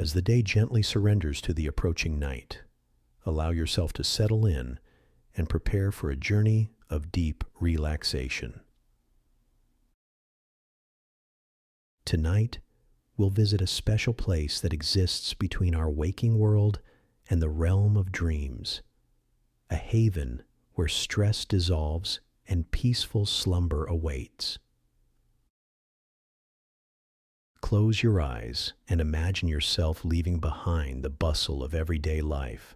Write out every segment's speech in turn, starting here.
As the day gently surrenders to the approaching night, allow yourself to settle in and prepare for a journey of deep relaxation. Tonight, we'll visit a special place that exists between our waking world and the realm of dreams, a haven where stress dissolves and peaceful slumber awaits. Close your eyes and imagine yourself leaving behind the bustle of everyday life.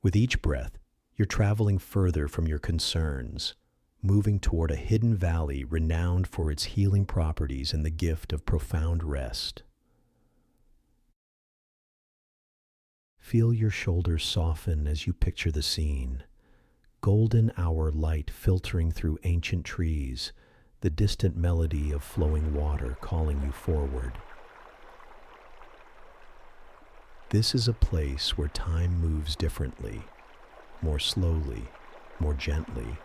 With each breath, you're traveling further from your concerns, moving toward a hidden valley renowned for its healing properties and the gift of profound rest. Feel your shoulders soften as you picture the scene. Golden hour light filtering through ancient trees, the distant melody of flowing water calling you forward. This is a place where time moves differently, more slowly, more gently,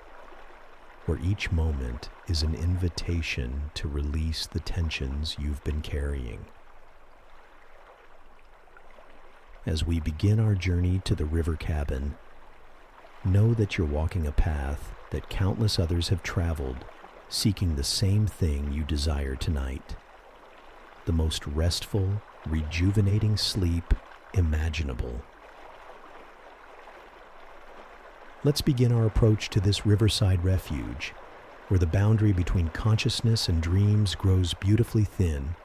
where each moment is an invitation to release the tensions you've been carrying. As we begin our journey to the river cabin, know that you're walking a path that countless others have traveled, seeking the same thing you desire tonight: the most restful, rejuvenating sleep imaginable. Let's begin our approach to this riverside refuge, where the boundary between consciousness and dreams grows beautifully thin,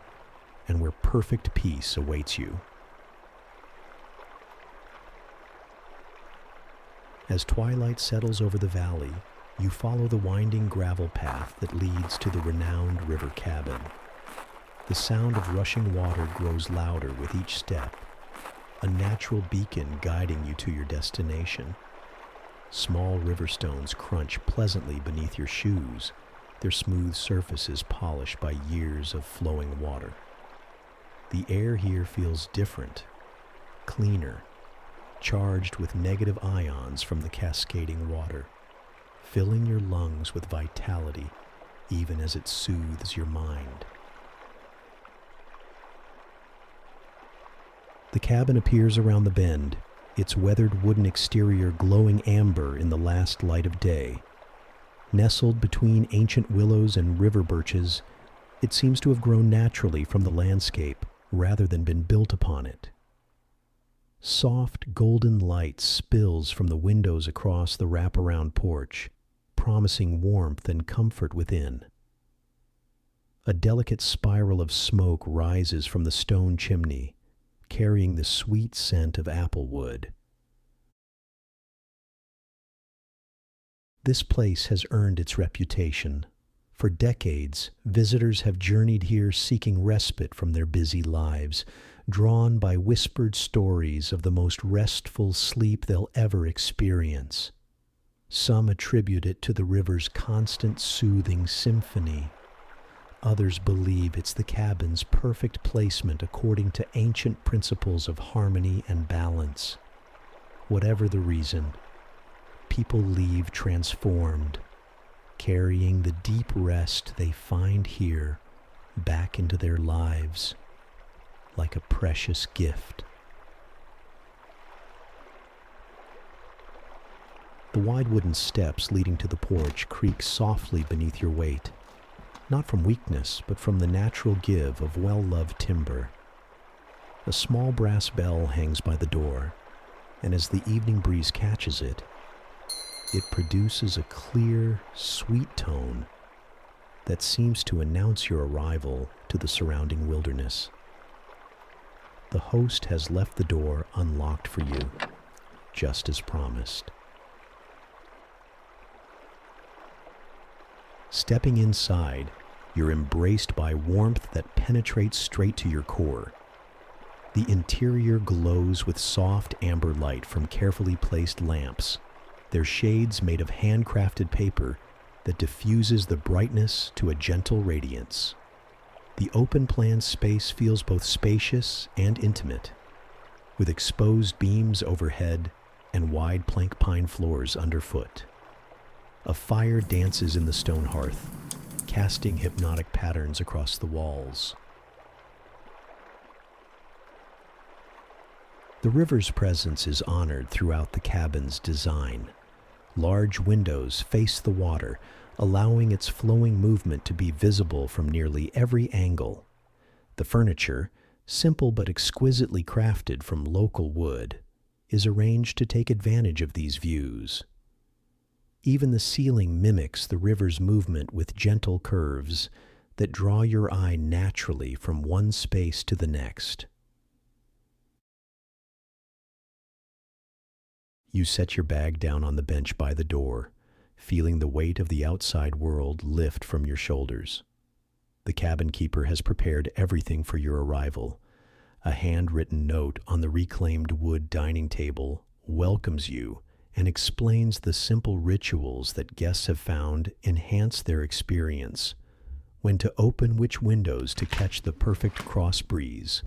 and where perfect peace awaits you. As twilight settles over the valley, you follow the winding gravel path that leads to the renowned river cabin. The sound of rushing water grows louder with each step, a natural beacon guiding you to your destination. Small river stones crunch pleasantly beneath your shoes, their smooth surfaces polished by years of flowing water. The air here feels different, cleaner, charged with negative ions from the cascading water, filling your lungs with vitality even as it soothes your mind. The cabin appears around the bend, its weathered wooden exterior glowing amber in the last light of day. Nestled between ancient willows and river birches, it seems to have grown naturally from the landscape rather than been built upon it. Soft golden light spills from the windows across the wraparound porch, promising warmth and comfort within. A delicate spiral of smoke rises from the stone chimney, carrying the sweet scent of apple wood. This place has earned its reputation. For decades, visitors have journeyed here seeking respite from their busy lives, drawn by whispered stories of the most restful sleep they'll ever experience. Some attribute it to the river's constant soothing symphony. Others believe it's the cabin's perfect placement according to ancient principles of harmony and balance. Whatever the reason, people leave transformed, carrying the deep rest they find here back into their lives like a precious gift. The wide wooden steps leading to the porch creak softly beneath your weight, not from weakness, but from the natural give of well-loved timber. A small brass bell hangs by the door, and as the evening breeze catches it, it produces a clear, sweet tone that seems to announce your arrival to the surrounding wilderness. The host has left the door unlocked for you, just as promised. Stepping inside, you're embraced by warmth that penetrates straight to your core. The interior glows with soft amber light from carefully placed lamps, their shades made of handcrafted paper that diffuses the brightness to a gentle radiance. The open-plan space feels both spacious and intimate, with exposed beams overhead and wide plank pine floors underfoot. A fire dances in the stone hearth, casting hypnotic patterns across the walls. The river's presence is honored throughout the cabin's design. Large windows face the water, allowing its flowing movement to be visible from nearly every angle. The furniture, simple but exquisitely crafted from local wood, is arranged to take advantage of these views. Even the ceiling mimics the river's movement with gentle curves that draw your eye naturally from one space to the next. You set your bag down on the bench by the door, feeling the weight of the outside world lift from your shoulders. The cabin keeper has prepared everything for your arrival. A handwritten note on the reclaimed wood dining table welcomes you and explains the simple rituals that guests have found enhance their experience. When to open which windows to catch the perfect cross breeze,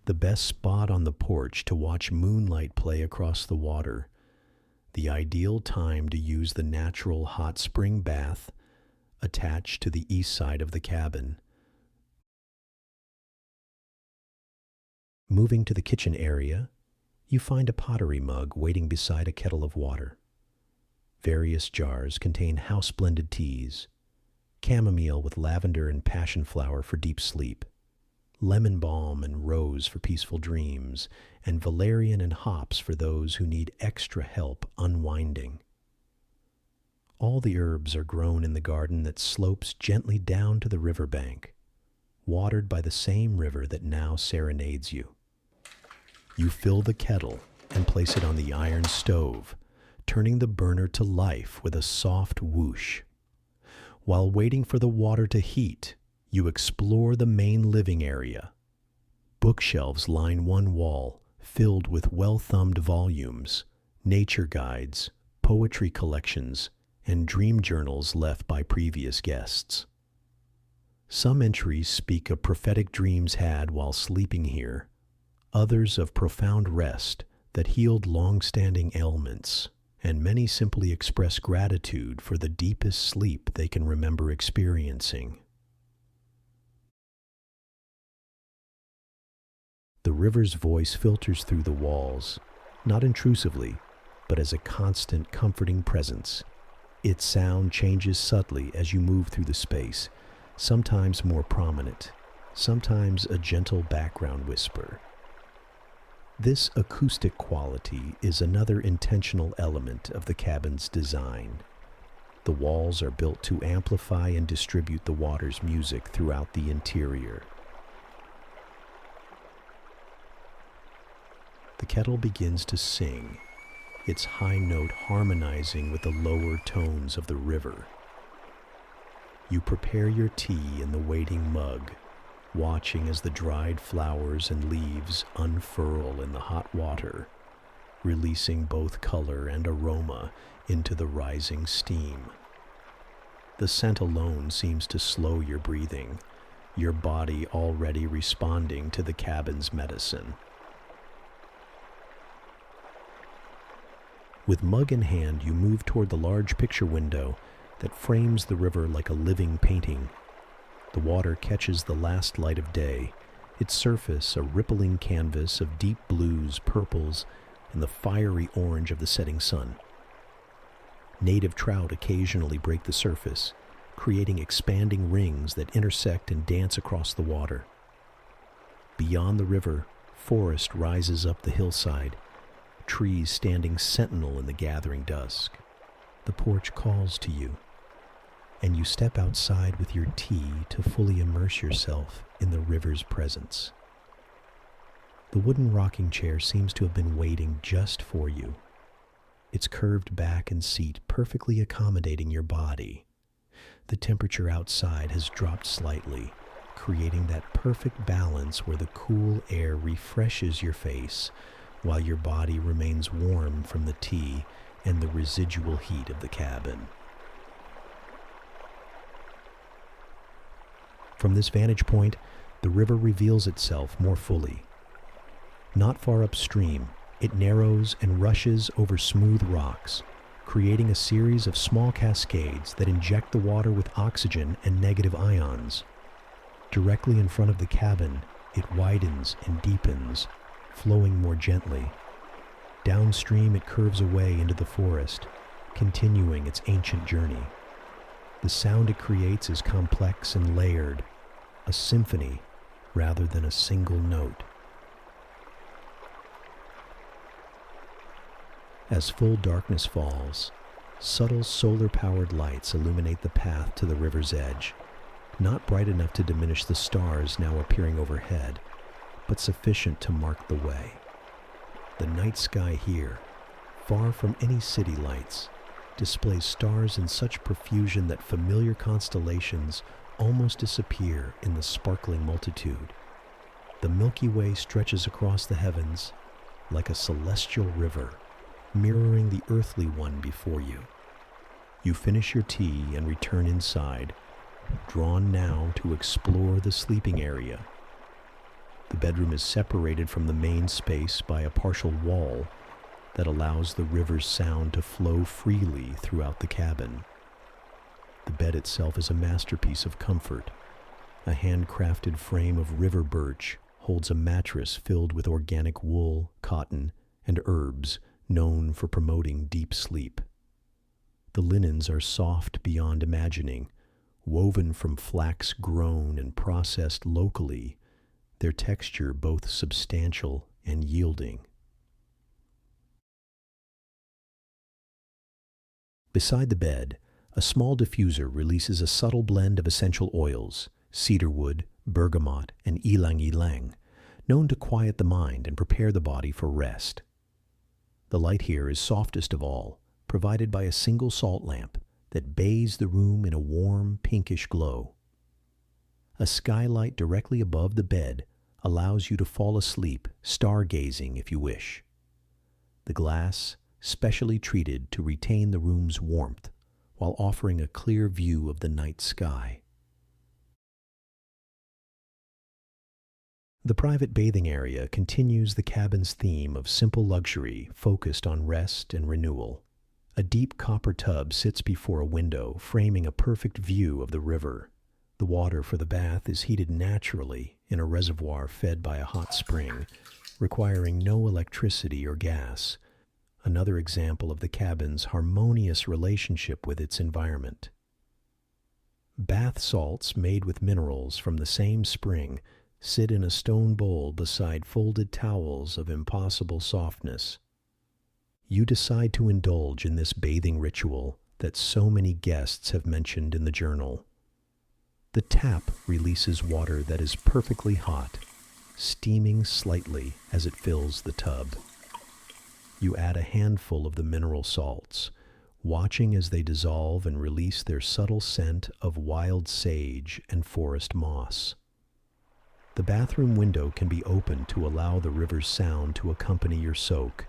the best spot on the porch to watch moonlight play across the water, the ideal time to use the natural hot spring bath attached to the east side of the cabin. Moving to the kitchen area, you find a pottery mug waiting beside a kettle of water. Various jars contain house-blended teas, chamomile with lavender and passion flower for deep sleep, lemon balm and rose for peaceful dreams, and valerian and hops for those who need extra help unwinding. All the herbs are grown in the garden that slopes gently down to the riverbank, watered by the same river that now serenades you. You fill the kettle and place it on the iron stove, turning the burner to life with a soft whoosh. While waiting for the water to heat, you explore the main living area. Bookshelves line one wall, filled with well-thumbed volumes, nature guides, poetry collections, and dream journals left by previous guests. Some entries speak of prophetic dreams had while sleeping here, others of profound rest that healed long-standing ailments, and many simply express gratitude for the deepest sleep they can remember experiencing. The river's voice filters through the walls, not intrusively, but as a constant, comforting presence. Its sound changes subtly as you move through the space, sometimes more prominent, sometimes a gentle background whisper. This acoustic quality is another intentional element of the cabin's design. The walls are built to amplify and distribute the water's music throughout the interior. The kettle begins to sing, its high note harmonizing with the lower tones of the river. You prepare your tea in the waiting mug, watching as the dried flowers and leaves unfurl in the hot water, releasing both color and aroma into the rising steam. The scent alone seems to slow your breathing, your body already responding to the cabin's medicine. With mug in hand, you move toward the large picture window that frames the river like a living painting. The water catches the last light of day, its surface a rippling canvas of deep blues, purples, and the fiery orange of the setting sun. Native trout occasionally break the surface, creating expanding rings that intersect and dance across the water. Beyond the river, forest rises up the hillside, trees standing sentinel in the gathering dusk. The porch calls to you, and you step outside with your tea to fully immerse yourself in the river's presence. The wooden rocking chair seems to have been waiting just for you, its curved back and seat perfectly accommodating your body. The temperature outside has dropped slightly, creating that perfect balance where the cool air refreshes your face while your body remains warm from the tea and the residual heat of the cabin. From this vantage point, the river reveals itself more fully. Not far upstream, it narrows and rushes over smooth rocks, creating a series of small cascades that inject the water with oxygen and negative ions. Directly in front of the cabin, it widens and deepens, flowing more gently, Downstream, it curves away into the forest, continuing its ancient journey. The sound it creates is complex and layered, a symphony rather than a single note. As full darkness falls, subtle solar-powered lights illuminate the path to the river's edge, not bright enough to diminish the stars now appearing overhead, but sufficient to mark the way. The night sky here, far from any city lights, displays stars in such profusion that familiar constellations almost disappear in the sparkling multitude. The Milky Way stretches across the heavens like a celestial river, mirroring the earthly one before you. You finish your tea and return inside, drawn now to explore the sleeping area. The bedroom is separated from the main space by a partial wall that allows the river's sound to flow freely throughout the cabin. The bed itself is a masterpiece of comfort. A handcrafted frame of river birch holds a mattress filled with organic wool, cotton, and herbs known for promoting deep sleep. The linens are soft beyond imagining, woven from flax grown and processed locally, their texture both substantial and yielding. Beside the bed, a small diffuser releases a subtle blend of essential oils, cedarwood, bergamot, and ylang-ylang, known to quiet the mind and prepare the body for rest. The light here is softest of all, provided by a single salt lamp that bathes the room in a warm, pinkish glow. A skylight directly above the bed allows you to fall asleep, stargazing if you wish. The glass, specially treated to retain the room's warmth while offering a clear view of the night sky. The private bathing area continues the cabin's theme of simple luxury focused on rest and renewal. A deep copper tub sits before a window, framing a perfect view of the river. The water for the bath is heated naturally in a reservoir fed by a hot spring, requiring no electricity or gas. Another example of the cabin's harmonious relationship with its environment. Bath salts made with minerals from the same spring sit in a stone bowl beside folded towels of impossible softness. You decide to indulge in this bathing ritual that so many guests have mentioned in the journal. The tap releases water that is perfectly hot, steaming slightly as it fills the tub. You add a handful of the mineral salts, watching as they dissolve and release their subtle scent of wild sage and forest moss. The bathroom window can be opened to allow the river's sound to accompany your soak,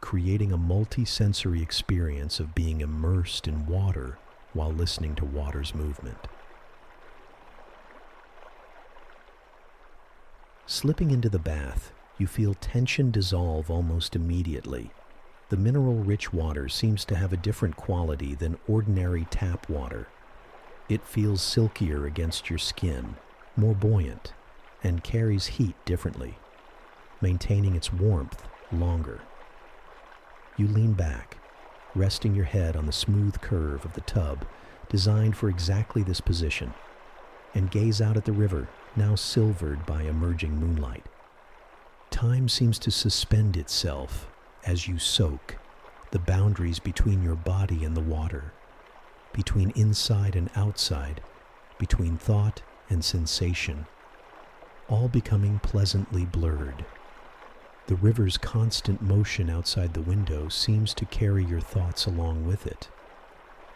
creating a multi-sensory experience of being immersed in water while listening to water's movement. Slipping into the bath, you feel tension dissolve almost immediately. The mineral-rich water seems to have a different quality than ordinary tap water. It feels silkier against your skin, more buoyant, and carries heat differently, maintaining its warmth longer. You lean back, resting your head on the smooth curve of the tub designed for exactly this position, and gaze out at the river, now silvered by emerging moonlight. Time seems to suspend itself as you soak, the boundaries between your body and the water, between inside and outside, between thought and sensation, all becoming pleasantly blurred. The river's constant motion outside the window seems to carry your thoughts along with it,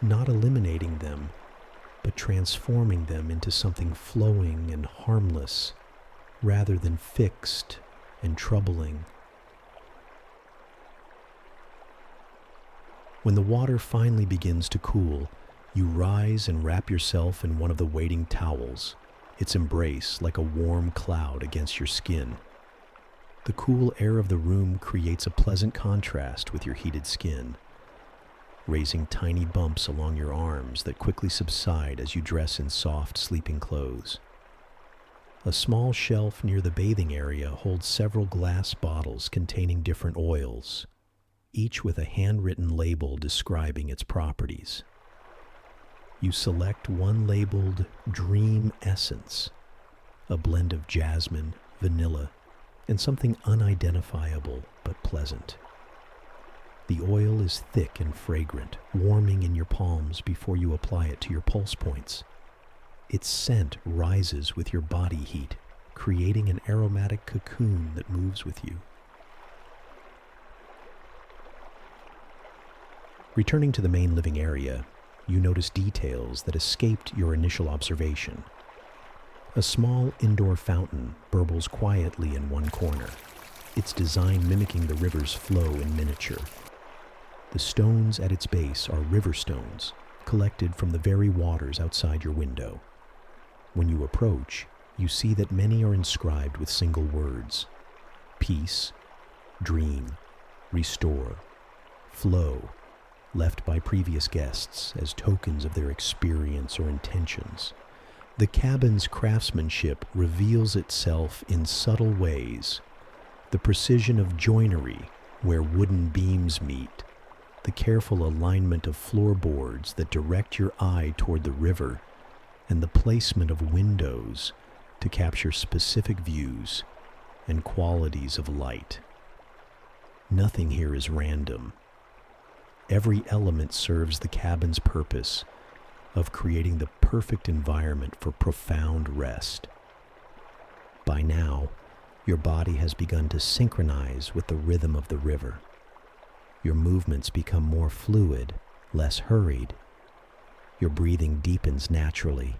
not eliminating them, but transforming them into something flowing and harmless, rather than fixed and troubling. When the water finally begins to cool, you rise and wrap yourself in one of the waiting towels, its embrace like a warm cloud against your skin. The cool air of the room creates a pleasant contrast with your heated skin, raising tiny bumps along your arms that quickly subside as you dress in soft, sleeping clothes. A small shelf near the bathing area holds several glass bottles containing different oils, each with a handwritten label describing its properties. You select one labeled Dream Essence, a blend of jasmine, vanilla, and something unidentifiable but pleasant. The oil is thick and fragrant, warming in your palms before you apply it to your pulse points. Its scent rises with your body heat, creating an aromatic cocoon that moves with you. Returning to the main living area, you notice details that escaped your initial observation. A small indoor fountain burbles quietly in one corner, its design mimicking the river's flow in miniature. The stones at its base are river stones, collected from the very waters outside your window. When you approach, you see that many are inscribed with single words: peace, dream, restore, flow, left by previous guests as tokens of their experience or intentions. The cabin's craftsmanship reveals itself in subtle ways: the precision of joinery where wooden beams meet, the careful alignment of floorboards that direct your eye toward the river, and the placement of windows to capture specific views and qualities of light. Nothing here is random. Every element serves the cabin's purpose of creating the perfect environment for profound rest. By now, your body has begun to synchronize with the rhythm of the river. Your movements become more fluid, less hurried. Your breathing deepens naturally.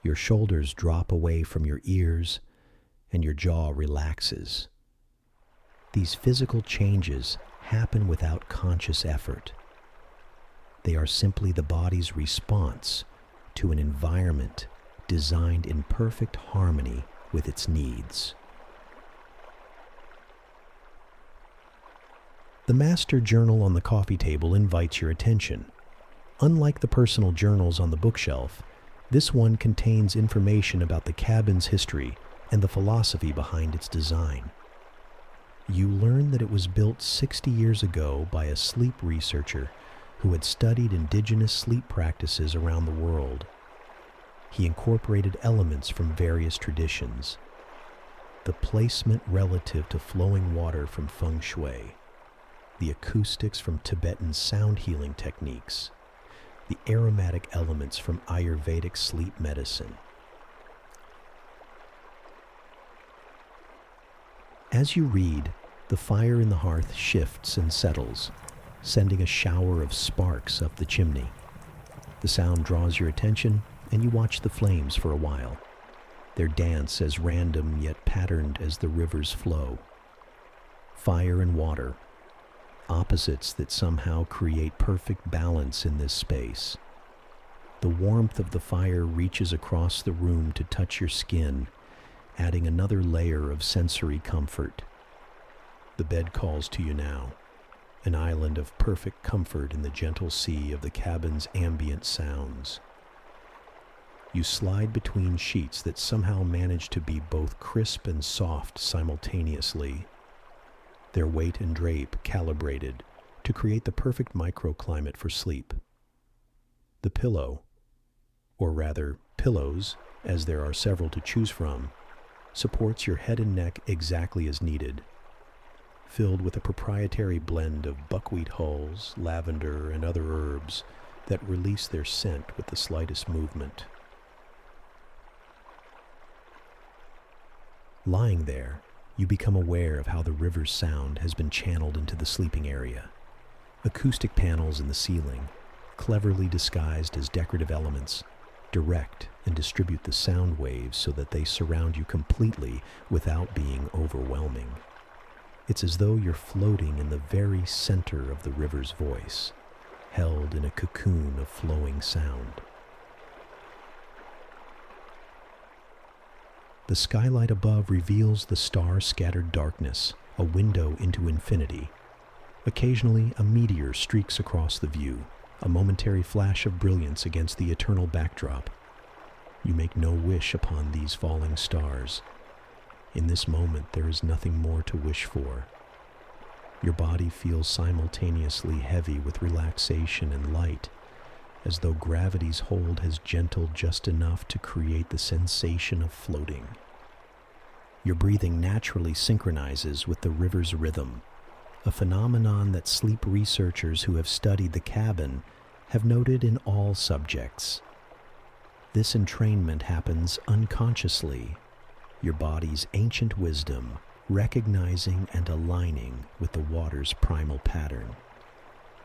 Your shoulders drop away from your ears, and your jaw relaxes. These physical changes happen without conscious effort. They are simply the body's response to an environment designed in perfect harmony with its needs. The master journal on the coffee table invites your attention. Unlike the personal journals on the bookshelf, this one contains information about the cabin's history and the philosophy behind its design. You learn that it was built 60 years ago by a sleep researcher who had studied indigenous sleep practices around the world. He incorporated elements from various traditions: the placement relative to flowing water from feng shui, the acoustics from Tibetan sound healing techniques, the aromatic elements from Ayurvedic sleep medicine. As you read, the fire in the hearth shifts and settles, sending a shower of sparks up the chimney. The sound draws your attention, and you watch the flames for a while, their dance as random yet patterned as the river's flow. Fire and water, opposites that somehow create perfect balance in this space. The warmth of the fire reaches across the room to touch your skin, adding another layer of sensory comfort. The bed calls to you now, an island of perfect comfort in the gentle sea of the cabin's ambient sounds. You slide between sheets that somehow manage to be both crisp and soft simultaneously, their weight and drape calibrated to create the perfect microclimate for sleep. The pillow, or rather pillows, as there are several to choose from, supports your head and neck exactly as needed, filled with a proprietary blend of buckwheat hulls, lavender, and other herbs that release their scent with the slightest movement. Lying there, you become aware of how the river's sound has been channeled into the sleeping area. Acoustic panels in the ceiling, cleverly disguised as decorative elements, direct and distribute the sound waves so that they surround you completely without being overwhelming. It's as though you're floating in the very center of the river's voice, held in a cocoon of flowing sound. The skylight above reveals the star-scattered darkness, a window into infinity. Occasionally, a meteor streaks across the view, a momentary flash of brilliance against the eternal backdrop. You make no wish upon these falling stars. In this moment, there is nothing more to wish for. Your body feels simultaneously heavy with relaxation and light, as though gravity's hold has gentled just enough to create the sensation of floating. Your breathing naturally synchronizes with the river's rhythm, a phenomenon that sleep researchers who have studied the cabin have noted in all subjects. This entrainment happens unconsciously, your body's ancient wisdom recognizing and aligning with the water's primal pattern.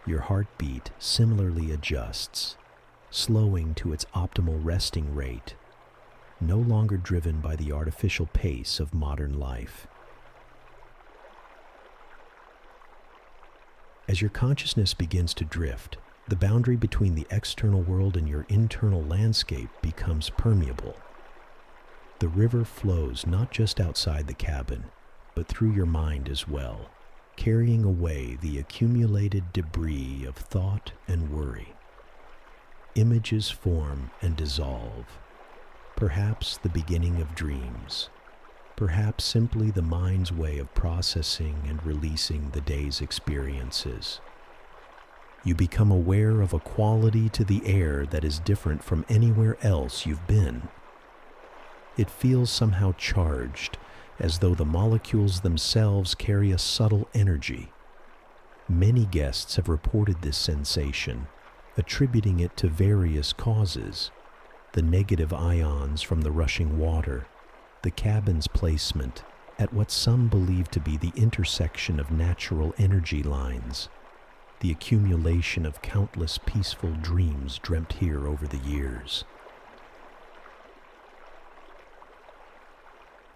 Your heartbeat similarly adjusts, slowing to its optimal resting rate, no longer driven by the artificial pace of modern life. As your consciousness begins to drift, the boundary between the external world and your internal landscape becomes permeable. The river flows not just outside the cabin, but through your mind as well, carrying away the accumulated debris of thought and worry. Images form and dissolve, perhaps the beginning of dreams, perhaps simply the mind's way of processing and releasing the day's experiences. You become aware of a quality to the air that is different from anywhere else you've been. It feels somehow charged, as though the molecules themselves carry a subtle energy. Many guests have reported this sensation, attributing it to various causes: the negative ions from the rushing water, the cabin's placement at what some believe to be the intersection of natural energy lines, the accumulation of countless peaceful dreams dreamt here over the years.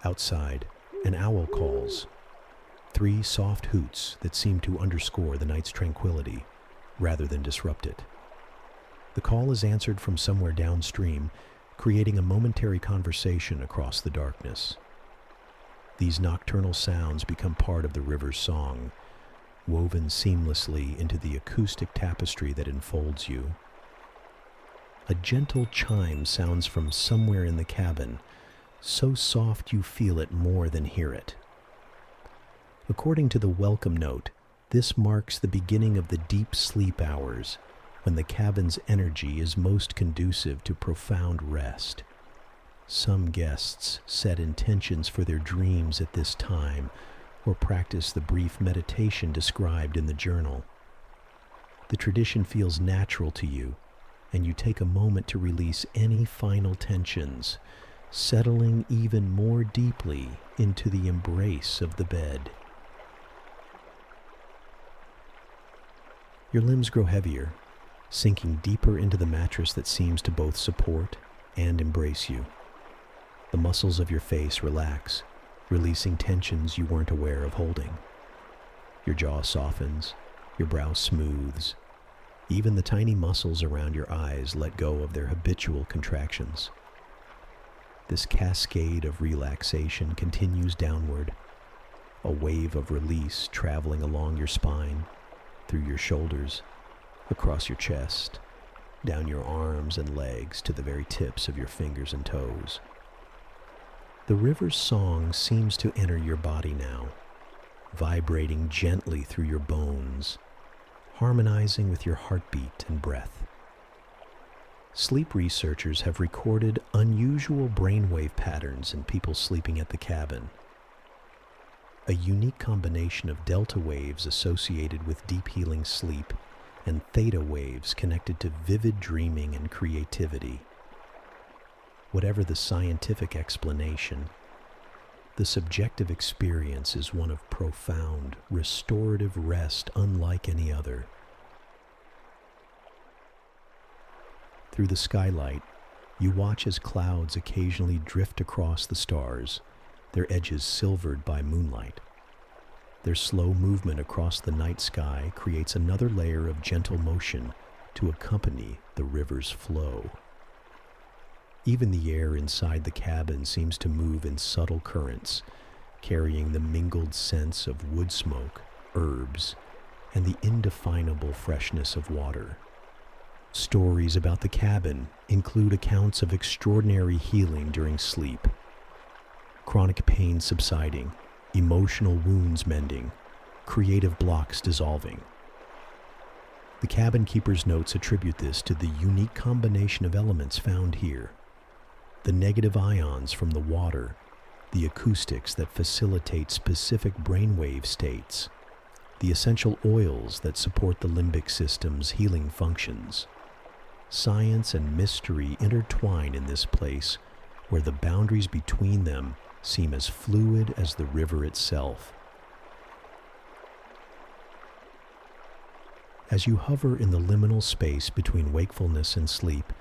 Outside, an owl calls, 3 soft hoots that seem to underscore the night's tranquility rather than disrupt it. The call is answered from somewhere downstream, creating a momentary conversation across the darkness. These nocturnal sounds become part of the river's song, woven seamlessly into the acoustic tapestry that enfolds you. A gentle chime sounds from somewhere in the cabin, so soft you feel it more than hear it. According to the welcome note, this marks the beginning of the deep sleep hours, when the cabin's energy is most conducive to profound rest. Some guests set intentions for their dreams at this time, or practice the brief meditation described in the journal. The tradition feels natural to you, and you take a moment to release any final tensions, settling even more deeply into the embrace of the bed. Your limbs grow heavier, sinking deeper into the mattress that seems to both support and embrace you. The muscles of your face relax, releasing tensions you weren't aware of holding. Your jaw softens, your brow smooths. Even the tiny muscles around your eyes let go of their habitual contractions. This cascade of relaxation continues downward, a wave of release traveling along your spine, through your shoulders, across your chest, down your arms and legs to the very tips of your fingers and toes. The river's song seems to enter your body now, vibrating gently through your bones, harmonizing with your heartbeat and breath. Sleep researchers have recorded unusual brainwave patterns in people sleeping at the cabin. A unique combination of delta waves associated with deep healing sleep and theta waves connected to vivid dreaming and creativity. Whatever the scientific explanation, the subjective experience is one of profound, restorative rest unlike any other. Through the skylight, you watch as clouds occasionally drift across the stars, their edges silvered by moonlight. Their slow movement across the night sky creates another layer of gentle motion to accompany the river's flow. Even the air inside the cabin seems to move in subtle currents, carrying the mingled scents of wood smoke, herbs, and the indefinable freshness of water. Stories about the cabin include accounts of extraordinary healing during sleep, chronic pain subsiding, emotional wounds mending, creative blocks dissolving. The cabin keeper's notes attribute this to the unique combination of elements found here: the negative ions from the water, the acoustics that facilitate specific brainwave states, the essential oils that support the limbic system's healing functions. Science and mystery intertwine in this place, where the boundaries between them seem as fluid as the river itself. As you hover in the liminal space between wakefulness and sleep,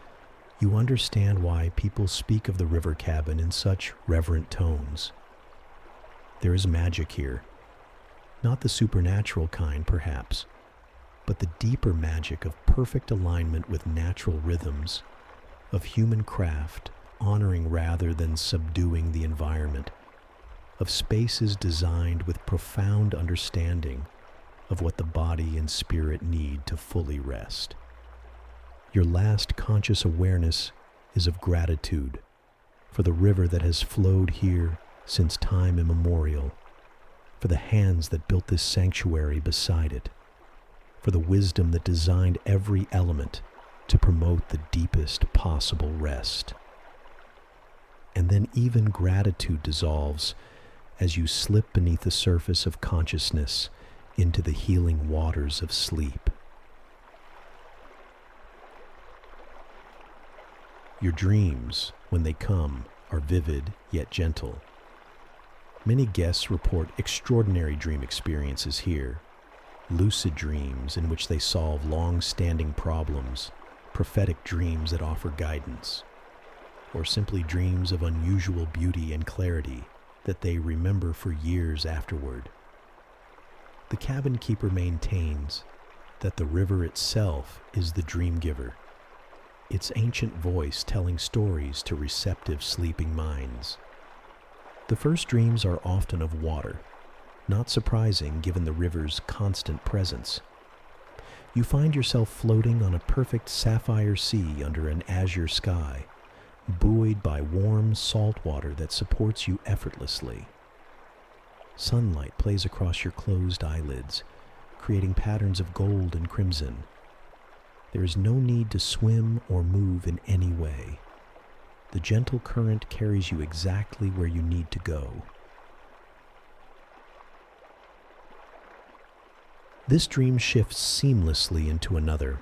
you understand why people speak of the river cabin in such reverent tones. There is magic here. Not the supernatural kind, perhaps, but the deeper magic of perfect alignment with natural rhythms, of human craft honoring rather than subduing the environment, of spaces designed with profound understanding of what the body and spirit need to fully rest. Your last conscious awareness is of gratitude for the river that has flowed here since time immemorial, for the hands that built this sanctuary beside it, for the wisdom that designed every element to promote the deepest possible rest. And then even gratitude dissolves as you slip beneath the surface of consciousness into the healing waters of sleep. Your dreams, when they come, are vivid yet gentle. Many guests report extraordinary dream experiences here, lucid dreams in which they solve long-standing problems, prophetic dreams that offer guidance, or simply dreams of unusual beauty and clarity that they remember for years afterward. The cabin keeper maintains that the river itself is the dream giver, its ancient voice telling stories to receptive sleeping minds. The first dreams are often of water, not surprising given the river's constant presence. You find yourself floating on a perfect sapphire sea under an azure sky, buoyed by warm salt water that supports you effortlessly. Sunlight plays across your closed eyelids, creating patterns of gold and crimson. There is no need to swim or move in any way. The gentle current carries you exactly where you need to go. This dream shifts seamlessly into another.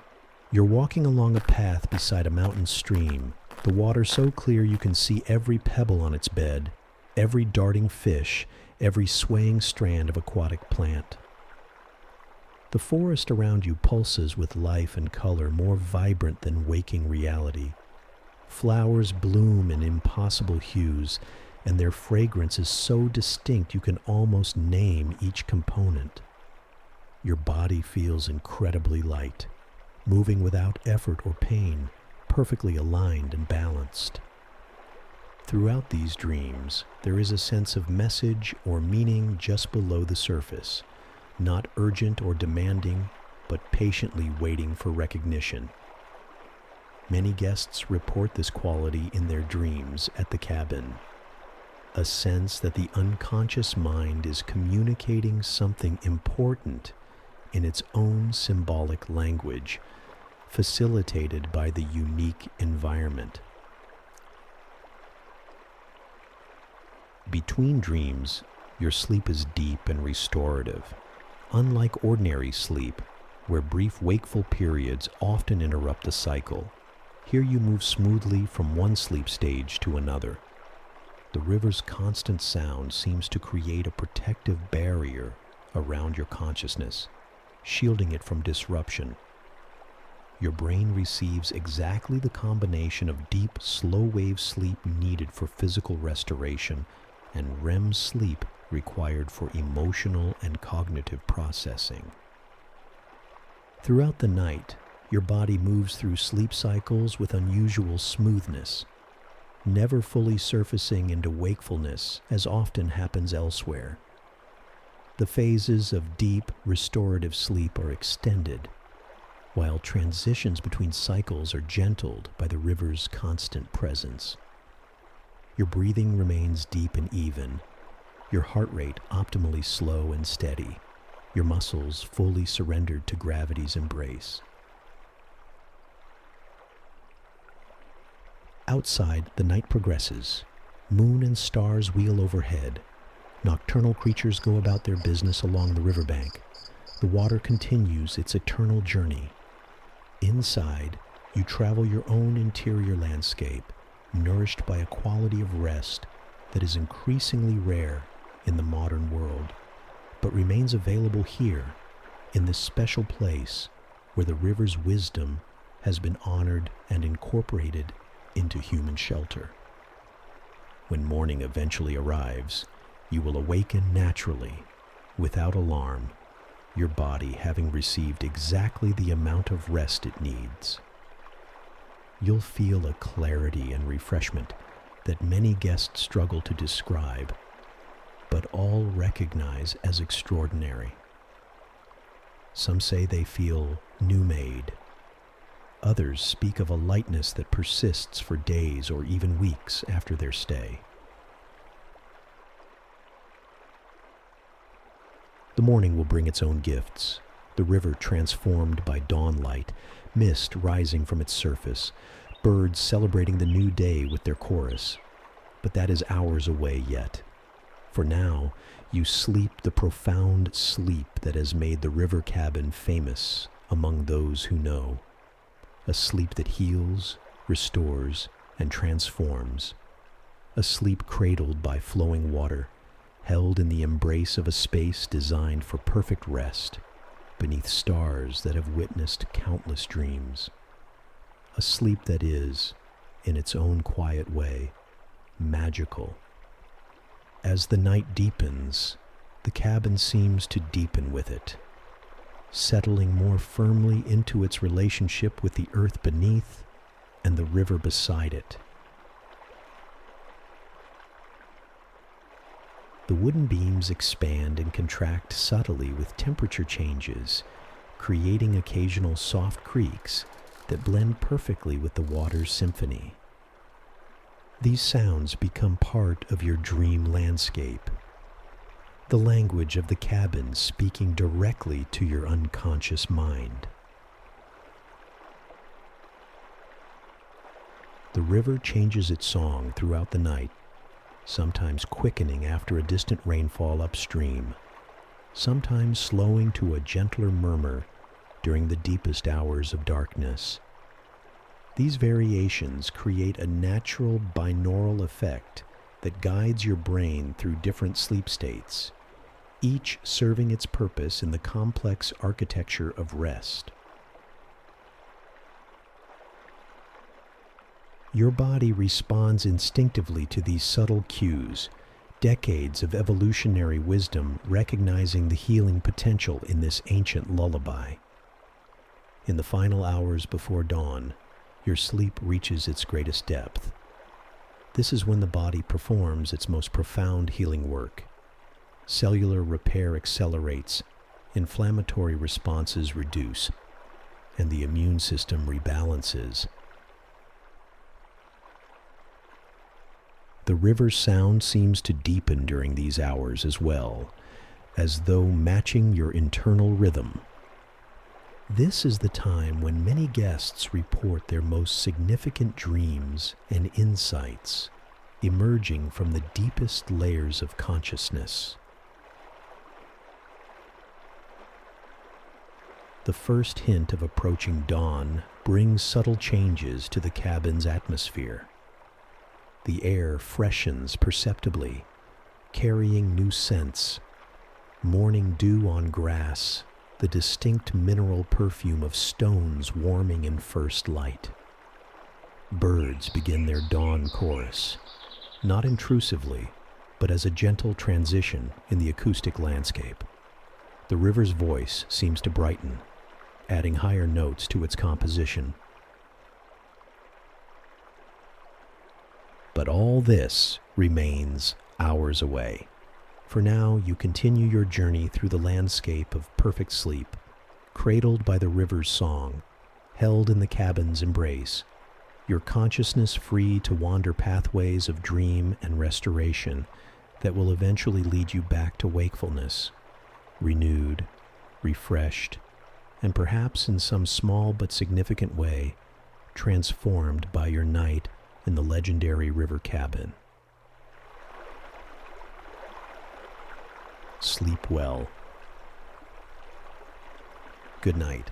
You're walking along a path beside a mountain stream, the water so clear you can see every pebble on its bed, every darting fish, every swaying strand of aquatic plant. The forest around you pulses with life and color more vibrant than waking reality. Flowers bloom in impossible hues, and their fragrance is so distinct you can almost name each component. Your body feels incredibly light, moving without effort or pain, perfectly aligned and balanced. Throughout these dreams, there is a sense of message or meaning just below the surface, not urgent or demanding, but patiently waiting for recognition. Many guests report this quality in their dreams at the cabin, a sense that the unconscious mind is communicating something important in its own symbolic language, facilitated by the unique environment. Between dreams, your sleep is deep and restorative. Unlike ordinary sleep, where brief wakeful periods often interrupt the cycle, here you move smoothly from one sleep stage to another. The river's constant sound seems to create a protective barrier around your consciousness, shielding it from disruption. Your brain receives exactly the combination of deep, slow-wave sleep needed for physical restoration and REM sleep required for emotional and cognitive processing. Throughout the night, your body moves through sleep cycles with unusual smoothness, never fully surfacing into wakefulness as often happens elsewhere. The phases of deep, restorative sleep are extended, while transitions between cycles are gentled by the river's constant presence. Your breathing remains deep and even, your heart rate optimally slow and steady, your muscles fully surrendered to gravity's embrace. Outside, the night progresses. Moon and stars wheel overhead. Nocturnal creatures go about their business along the riverbank. The water continues its eternal journey. Inside, you travel your own interior landscape, nourished by a quality of rest that is increasingly rare in the modern world, but remains available here, in this special place where the river's wisdom has been honored and incorporated into human shelter. When morning eventually arrives, you will awaken naturally, without alarm, your body having received exactly the amount of rest it needs. You'll feel a clarity and refreshment that many guests struggle to describe, but all recognize as extraordinary. Some say they feel new-made. Others speak of a lightness that persists for days or even weeks after their stay. The morning will bring its own gifts. The river transformed by dawn light, mist rising from its surface, birds celebrating the new day with their chorus. But that is hours away yet. For now, you sleep the profound sleep that has made the river cabin famous among those who know. A sleep that heals, restores, and transforms. A sleep cradled by flowing water, held in the embrace of a space designed for perfect rest, beneath stars that have witnessed countless dreams. A sleep that is, in its own quiet way, magical. As the night deepens, the cabin seems to deepen with it, settling more firmly into its relationship with the earth beneath and the river beside it. The wooden beams expand and contract subtly with temperature changes, creating occasional soft creaks that blend perfectly with the water's symphony. These sounds become part of your dream landscape, the language of the cabin speaking directly to your unconscious mind. The river changes its song throughout the night, sometimes quickening after a distant rainfall upstream, sometimes slowing to a gentler murmur during the deepest hours of darkness. These variations create a natural binaural effect that guides your brain through different sleep states, each serving its purpose in the complex architecture of rest. Your body responds instinctively to these subtle cues, decades of evolutionary wisdom recognizing the healing potential in this ancient lullaby. In the final hours before dawn, your sleep reaches its greatest depth. This is when the body performs its most profound healing work. Cellular repair accelerates, inflammatory responses reduce, and the immune system rebalances. The river's sound seems to deepen during these hours as well, as though matching your internal rhythm. This is the time when many guests report their most significant dreams and insights, emerging from the deepest layers of consciousness. The first hint of approaching dawn brings subtle changes to the cabin's atmosphere. The air freshens perceptibly, carrying new scents, morning dew on grass, the distinct mineral perfume of stones warming in first light. Birds begin their dawn chorus, not intrusively, but as a gentle transition in the acoustic landscape. The river's voice seems to brighten, adding higher notes to its composition. But all this remains hours away. For now, you continue your journey through the landscape of perfect sleep, cradled by the river's song, held in the cabin's embrace, your consciousness free to wander pathways of dream and restoration that will eventually lead you back to wakefulness, renewed refreshed, and perhaps in some small but significant way, transformed by your night in the legendary river cabin. Sleep well. Good night.